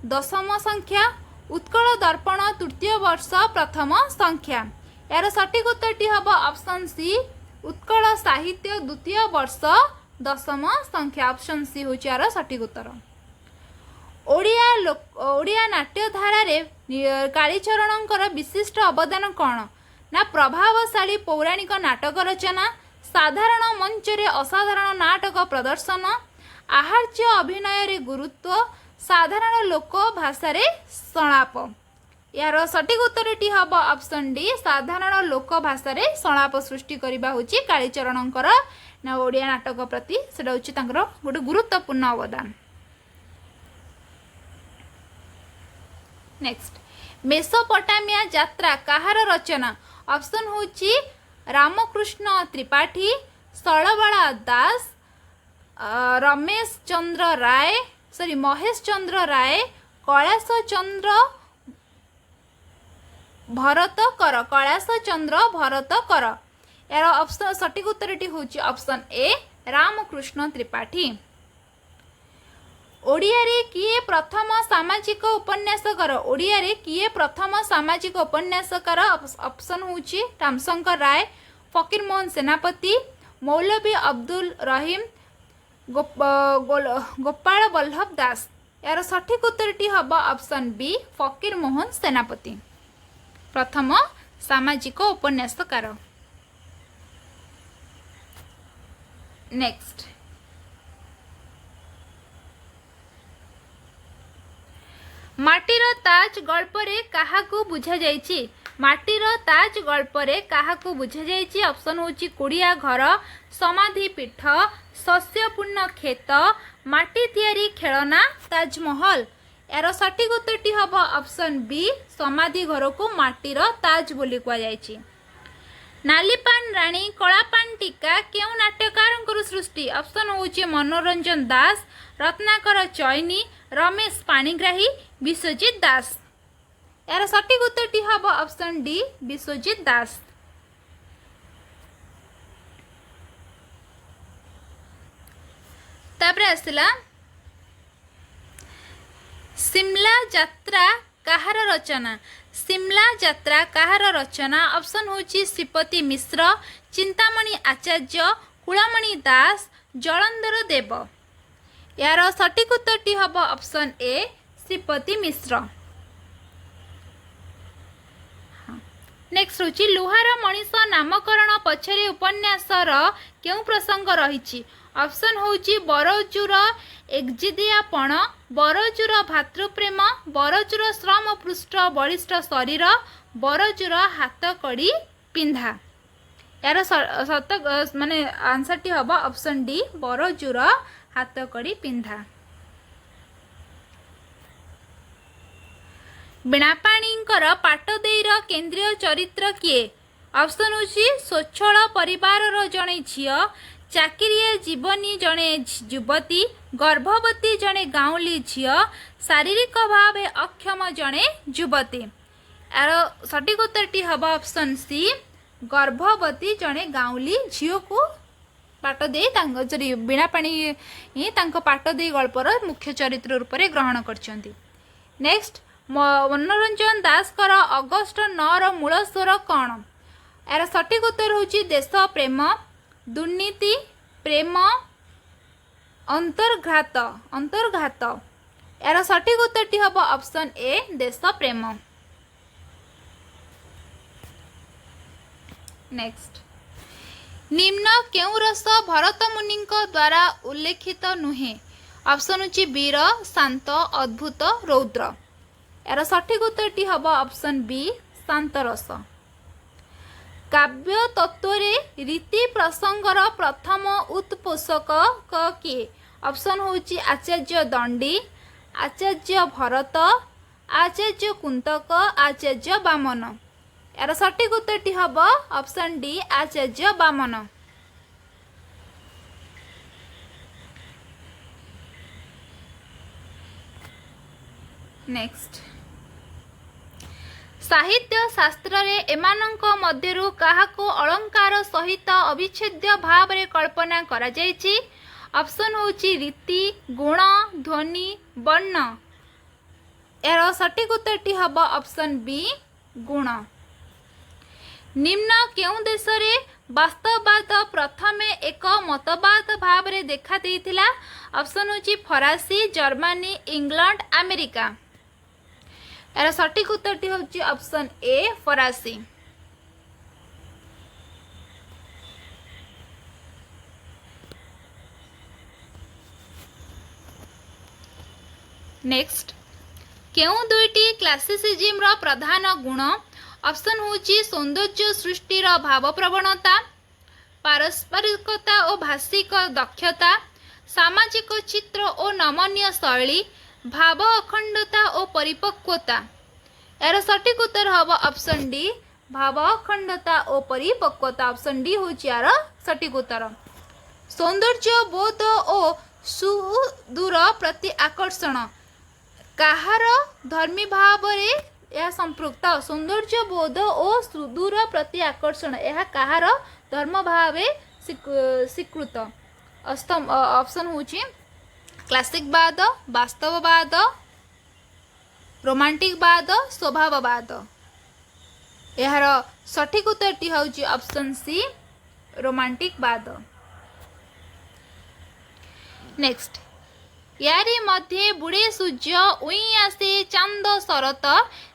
दशम संख्या, उत्कल दर्पण तृतीय वर्ष प्रथम संख्या। यार सठिक उत्तरटी हम ऑप्शन सी उत्कल साहित्य द्वितीय वर्ष 10म संख्या ऑप्शन सी होची यार सठिक उत्तर। ओडिया नाट्यधारा रे कालीचरणंकर विशिष्ट अवदान कौन ना प्रभावशाली पौराणिक नाटक रचना, साधारण मंच रे असाधारण नाटक प्रदर्शन, आहार्य अभिनय रे गुरुत्व, साधारण लोक भाषा रे संलाप। यार सठिक उत्तरटी हम ऑप्शन डी साधारण लोक भाषा रे संलाप सृष्टि करबा होची कालीचरणंकर ना ओडिया नाटक प्रति सेटा होची तांकर गोटे गुरुत्वपूर्ण अवदान। नेक्स्ट मेसोपोटामिया यात्रा कहार रचना ऑप्शन होची रामकृष्ण त्रिपाठी, सळबाळा दास, रमेश चंद्र राय महेश चंद्र राय, कैलाश चंद्र भरतकर यार ऑप्शन सठिक उत्तरटी होची ऑप्शन ए रामकृष्ण त्रिपाठी। ओडिया रे किए प्रथम सामाजिक उपन्यासकार ओडिया रे किए प्रथम सामाजिक उपन्यासकार ऑप्शन होची रामशंकर राय, फकीर मोहन सेनापति, मौलवी अब्दुल रहीम, गोपाल वल्लभ दास। यार सठिक उत्तरटी हम ऑप्शन बी फकीर मोहन सेनापति प्रथम सामाजिक उपन्यासकार। नेक्स्ट माटीर ताज गल्परे काहाकू बुझा जाइछि माटीर ताज गल्परे काहाकू बुझा जाइछि ऑप्शन होची कुड़िया घर, समाधि पीठ, शस्यपूर्ण खेत, माटी तियारी खेलना, ताजमहल। यार सठिक उत्तरटी हम ऑप्शन बी समाधि घर को माटीर ताज बोली कह जाइछि। नालीपान राणी कलापान टीका केउ नाट्यकार सृष्टि ऑप्शन होची मनोरंजन दास, रत्नाकर चैनी, रमेश पाणिग्राही, विश्वजीत दास। यार सठिक उत्तरटी हम ऑप्शन डी विश्वजीत दास। तापर आसला शिमला यात्रा काहार रचना ऑप्शन होची श्रीपति मिश्र, चिंतामणि आचार्य, कुलामणि दास, जलंधर देव। यार सठिक उत्तरटी हम ऑप्शन ए श्रीपति मिश्र। नेक्स्ट होची लुहार मनीष नामकरण पछरे उपन्यासर केउ प्रसंग रहिछि ऑप्शन होची बरजूर एकजिदियापण, बरजूर भातृप्रेम, बरजूर श्रम पृष्ठ बलिष्ठ शरीर, बरजूर हाथ कड़ी पिंधा। यार माने आंसर टी हम ऑप्शन डी बरजूर हाथ कड़ी पिंधा। बीणापाणींकर पाटदेईर केंद्रीय चरित्र किए ऑप्शन होची स्वच्छल परिवार जड़े झील, चाकिरिया जीवनी जड़े युवती, गर्भवती जड़े गाँवली झील, शारीरिक भाव अक्षम जड़े युवती। यार सठिक उत्तरटी हम ऑप्शन सी गर्भवती जड़े गाँवली झील को पाटदेई बीणापाणी पाटदेई गल्पर मुख्य चरित्र रूप में ग्रहण करछंती। नेक्स्ट मनोरंजन दास कर अगस्ट 9 मूल स्वर कौन यार सठिक उत्तर होची देश प्रेम, दुर्नीति, प्रेम, अंतर्घात। यार सठिक उत्तरटी हम ऑप्शन ए देश प्रेम। नेक्स्ट निम्न केउ रस भरत मुनि द्वारा उल्लेखित नुहे ऑप्शन होची वीर, शांत, अद्भुत, रौद्र। यार सठिक उत्तरटी हम ऑप्शन बी शांत रस। काव्य तत्व रीति प्रसंगर प्रथम उत्पोषक किए ऑप्शन होची आचार्य दंडी, आचार्य भरत, आचार्य कुंतक, आचार्य बामन। यार सठिक उत्तरटी हम ऑप्शन डी आचार्य बामन। नेक्स्ट साहित्य शास्त्र रे एमानंक मध्यरु काहाको अलंकार सहित अविच्छेद्य भाव रे कल्पना करा जायछि ऑप्शन होची रीति, गुण, ध्वनि, वर्ण। यार सठिक उत्तरटी हम ऑप्शन बी गुण। निम्न केउं देश रे वास्तववाद प्रथमे एक मतवाद भाव रे देखा देइथिला? ऑप्शन होची फरासी, जर्मनी, इंग्लैंड, अमेरिका। यार सटीक उत्तरटी होची ऑप्शन ए फरासी। नेक्स्ट केउं दुईटी क्लासिसिज्म रो प्रधान गुण? ऑप्शन होची सौंदर्य सृष्टिर भाव प्रवणता, पारस्परिकता और भाषिक दक्षता, सामाजिक चित्र और नमनीय शैली, भाव अखंडता और परिपक्वता। यार सटीक उत्तर हम ऑप्शन डी भाव अखंडता और परिपक्वता। ऑप्शन डी होची यार सटीक उत्तर। सौंदर्य बोध और सुदूर प्रति आकर्षण कहार धर्मी भाव यह संपृक्त? सौंदर्य बोध और सुदूर प्रति आकर्षण यह कहार धर्म भाव स्वीकृत? ऑप्शन होची क्लासिकवाद, वास्तववाद, रोमांटिकवाद, स्वभाववाद। यार सठिक उत्तरटी होची ऑप्शन सी रोमांटिकवाद। नेक्स्ट यारी मध्य बुड़े सूर्य उई आसे चांद शरत,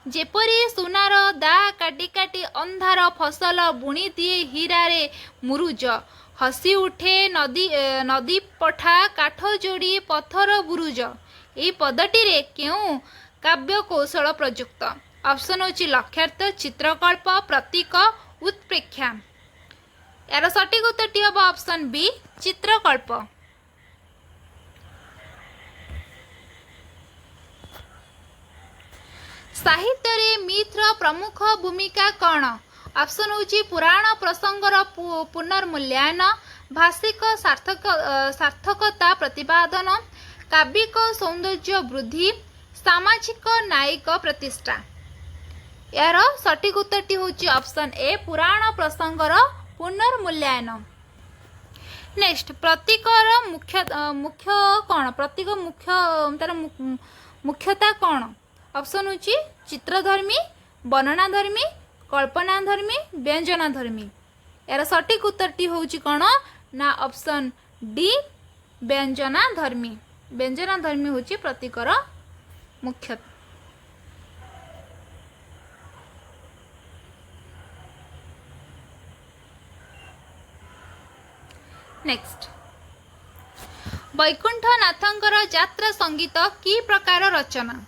जेपरी सुनार दा काटी काटी अंधार फसल बुणी दिए हीरारे मुरुज, हसी उठे नदी नदी पठा काठ जोड़ी पथर बुरुज। यही पदटी रे क्यों काव्य कौशल प्रयुक्त? ऑप्शन होची लक्ष्यार्थ, चित्रकल्प, प्रतीक, उत्प्रेक्षा। यार सटीक उत्तरटी हम ऑप्शन बी चित्रकल्प। साहित्य रे मिथ्र प्रमुख भूमिका कौन? ऑप्शन होची पुराण प्रसंगर पुनर्मूल्यांकन, भाषिक सार्थकता प्रतिपादन, काव्यिक सौंदर्य वृद्धि, सामाजिक न्यायिक प्रतिष्ठा। यार सटीक उत्तरटी होची ऑप्शन ए पुराण प्रसंगर पुनर्मूल्यांकन। नेक्स्ट प्रतीकर मुख्य कौन? प्रतीक मुख्य तार मुख्यता कौन? ऑप्शन होची चित्रधर्मी, वर्णनाधर्मी, कल्पनाधर्मी, व्यंजनाधर्मी। यार सटीक उत्तरटी होची कौन ना ऑप्शन डी व्यंजनाधर्मी। व्यंजनाधर्मी होची प्रतीकर मुख्य। नेक्स्ट वैकुंठनाथंकर यात्रा संगीत की प्रकार रचना?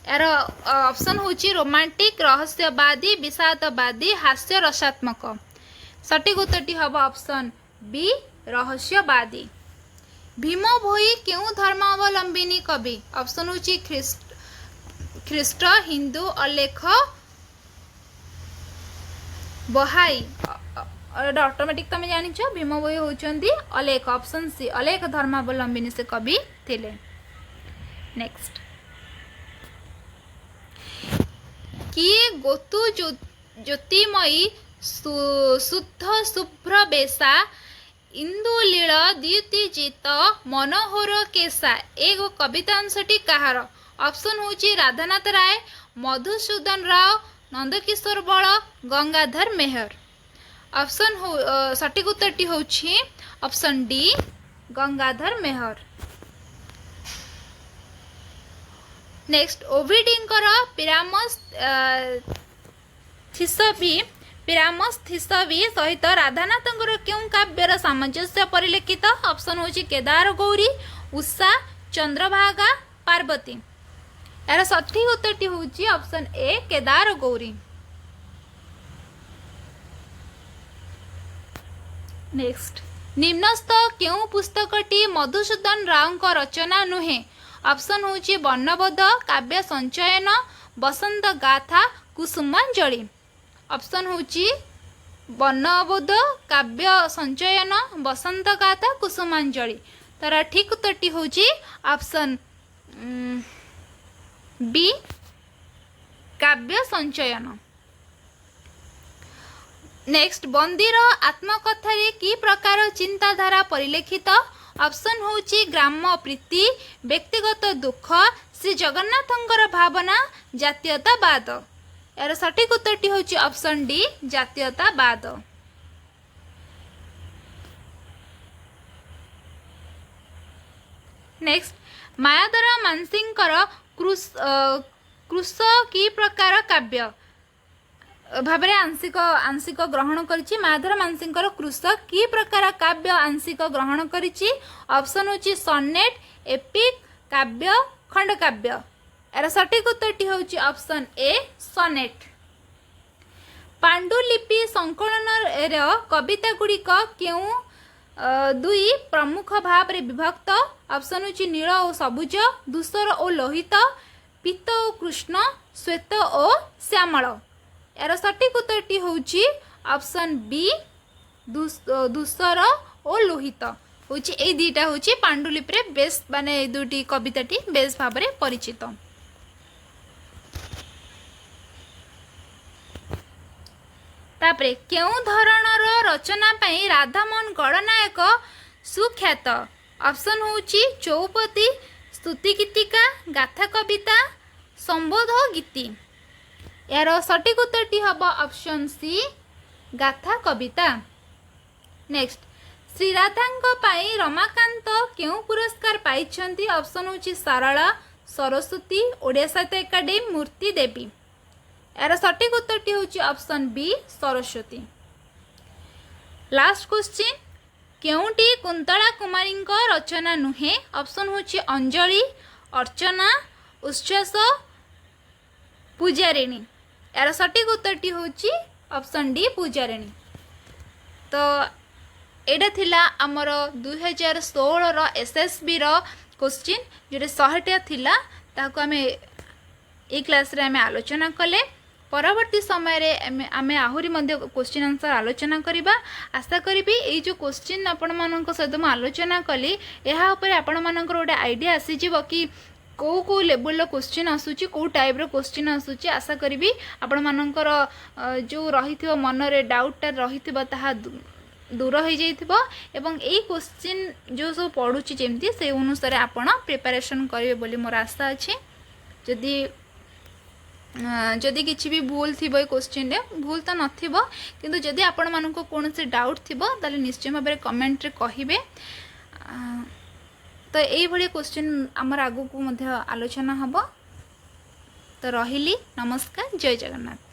यार ऑप्शन होची रोमांटिक, रहस्यवादी, विषादवादी, हास्य रसात्मक। सटीक उत्तरटी हम ऑप्शन बी रहस्यवादी। भीम भोई क्यों धर्मावलंबिनी कवि? ऑप्शन होची ख्रीष्ट, हिंदू, अलेख, बहाई। ऑटोमेटिक तुम जानिछ भीम भोई होचंदी अलेख। ऑप्शन सी अलेख धर्मावलंबिनी से कवि थिले। नेक्स्ट किए गोतु ज्योतिमयी शुद्ध शुभ्र बेसा, इंदुलील द्युतिजित मनोहर केसा। एक कवितांशटी कहार? ऑप्शन होची राधानाथ राय, मधुसूदन राव, नंदकिशोर बल, गंगाधर मेहर। ऑप्शन सटीक उत्तरटी होची ऑप्शन डी गंगाधर मेहर। नेक्स्ट ओविडींकर पिरामस थिसबी सहित राधानाथंकर क्यों काव्यर सामंजस्य परिलेखित? ऑप्शन होची केदार गौरी, उषा, चंद्रभागा, पार्वती। यार सठिक उत्तरटी होची option A Kedar Gauri. Next निम्नस्थ क्यों पुस्तकटी मधुसूदन राव को रचना नुहे? ऑप्शन होची वर्णबोध, काव्य संचयन, बसंत गाथा, कुसुमांजलि। ऑप्शन होची वर्णबोध, काव्य संचयन, बसंत गाथा, कुसुमांजलि। तार ठीक उत्तरटी होची ऑप्शन बी काव्य संचयन। नेक्स्ट बंदीर आत्मकथारे की प्रकार चिंताधारा परिलेखित? ऑप्शन होची ग्राम प्रीति, व्यक्तिगत दुख, श्री जगन्नाथंकर भावना, जातीयतावाद। यार सठिक उत्तरटी होची ऑप्शन डी जातीयतावाद। नेक्स्ट मायाधर मानसिंकर कृष की प्रकार काव्य भाव आंशिक आंशिक ग्रहण करिछि। मायाधर मानसिंकर कृष की प्रकार काव्य आंशिक ग्रहण करिछि। ऑप्शन होची सनेट, एपिक, काव्य, खंडकाव्य। यार सठिक उत्तरटी होची ऑप्शन ए सनेट। पांडुलिपि संकलन कविता गुड़िक केउ दुई प्रमुख भाव रे विभक्त। ऑप्शन होची नील और सबुज, धूसर और लोहित, पीत और कृष्ण, श्वेत और श्यामल। यार सठिक उत्तरटी होची ऑप्शन बी धूसर और लोहित होची। ए दुईटा होची पांडुलिपि रे बेस माने दुईटी कविताटी बेस भाव रे परिचित। तापरे केउ धरणर रचना पई राधामोहन गणनायक सुख्यात। ऑप्शन होची चौपदी, स्तुति गीतिका, गाथा कविता, संबोध गीति। यार सठिक उत्तरटी हब ऑप्शन सी गाथा कविता। नेक्स्ट श्री राधांक पाई रमाकांत केउ पुरस्कार पाइछंती। ऑप्शन होची सारला, सरस्वती, ओडिया साहित्य एकाडेमी, मूर्ति देवी। यार सठिक उत्तरटी होची option B Saraswati. Last question केउटी कुंतला कुमारी रचना नुहे। ऑप्शन होची अंजलि, अर्चना, उच्छ्वास, पूजारिणी। यार सठिक उत्तरटी होची ऑप्शन डी पूजारिणी। तो एटा थिला हमर 2016 रो एसएसबी रो क्वेश्चन जोरे 100टा थिला ताको आमे ए क्लास रे आमे आलोचना कले। परवर्ती समय रे आमे आहुरी मध्य क्वेश्चन आंसर आलोचना करिबा। आशा करिबी ए जो क्वेश्चन आपण मानक सहित म आलोचना कली एहा ऊपर आपण मानकर गोटे आईडिया आसी जिवो कि को लेवल रो क्वेश्चन आसुची, को टाइप रो क्वेश्चन आसुची। आशा करिबी आपण मानकर जो रहिथिबो मन रे डाउट रहिथिबो ताहा दूर हो जाइथिबो एवं ए क्वेश्चन जो सब पढुची जेमती से अनुसार आपण प्रिपरेशन करिवे बोली मोर आशा अछि। जदि किसी भी भूल थी क्वेश्चन रे भूल तो नथिबो किंतु जदि आपण मानको कोनोसी डाउट थिबो ताले निश्चय भाव में कमेंट रे कहिबे। तो यही भाई क्वेश्चन आमर आगु को मध्य आलोचना हबो। तो रहिली नमस्कार, जय जगन्नाथ।